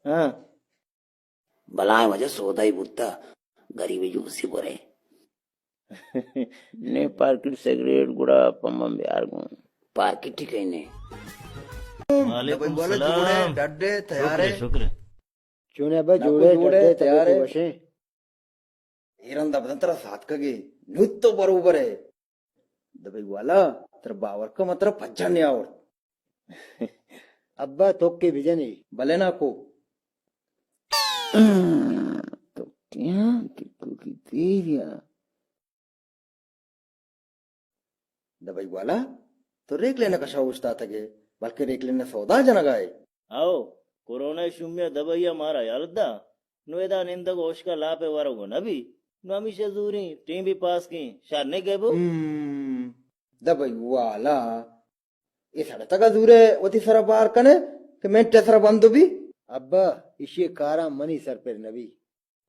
हाँ भला वजह सौदा ही बुत्ता गरीबी जूसी बोरे ने पार्किट सिगरेट गुड़ा पम्मम बिहार को पार्किट ठीक है ने वालेकुम सलाम। डड्डे तैयार शुक्र है शुक्र। चुने बा नाकू जोड़े जोड़े डड्डे तैयार तबे है। वशे ಇರಂದ ಬದಂತರ ಸಾತ್ಕಗೆ ನುತ್ತು ಬರೋಬರೆ ದಬೈ ವಾಲ ತರ ಬಾವರ್ಕ ಮಾತ್ರ ಪಜ್ಜಾನೆ ಅವ್ರ अब्बा थोक के भिजनी भले ना को तो क्या की तेरिया दबई वाला तो रेक लेने का शाउस्ता तगे बल्कि रेक लेने सौदा जनगाए आओ कोरोना शुम्य दबैया मारा यालदा नुएदा निंदक ओशका लापे वरगो नबी नमी दूरी टीम भी पास की शार ने गए दबई वाला ये सड़क तक दूरे वती सरा बार कने कि मैं टेसरा बंदो भी अब्बा इशे कारा मनी सर पर नबी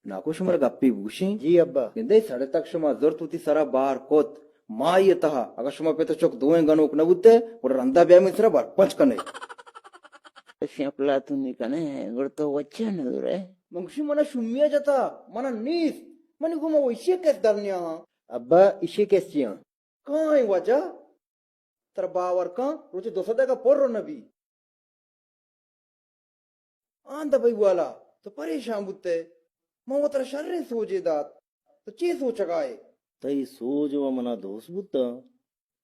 नाको शुमर गप्पी बूशी जी अब्बा गिंदे सड़क तक शुमा जरूरत होती सरा बार कोत माँ ये तहा अगर शुमा पे तो चौक दोए गनोक न बुते और रंदा ब्याह में सरा बार पंच कने शेपला तू निकने गुड़ तो वच्चे न दुरे मंगशी मना शुम्या जाता मना नीस मनी गुमा वैसे कैस दरनिया अब्बा इशे कैसिया कहाँ है वजह तर बावर का रोचे दोसदा का पोर नबी आंदा भाई वाला तो परेशान बुते मैं वो तेरा शर्रे सोचे दात तो चे सोचगाए तई सोज व मना दोस्त बुत्ता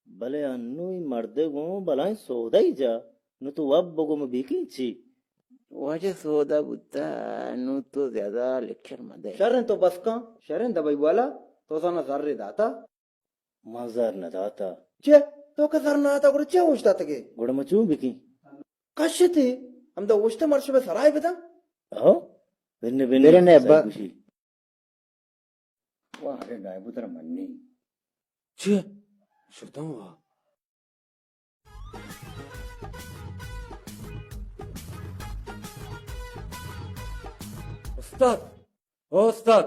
भले अन्नु ही मर्दे गो भलाई सौदा ही जा न तो अब बगो में बीकी छी वजह सोदा बुत्ता नु तो ज्यादा लेक्चर मदे शर्रे तो बस का शर्रे दबाई वाला तो साना जर्रे दाता मजार न दाता चे तो का जर ना आता और चे होशता तके गुड़ मचू बीकी कश्य थे हम तो उष्ट मर्श में सराय बेटा आओ बिन्ने बिन्ने अब्बा। खुशी वाह रे गाय पुत्र मन्नी छे शुद्धा हुआ उस्ताद ओ उस्ताद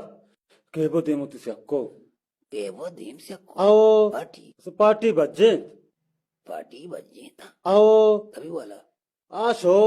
केबो देमो तुसे अक्को पे वो दीम से आओ पार्टी पार्टी बज्जे पार्टी बजी था आओ तभी वाला आशो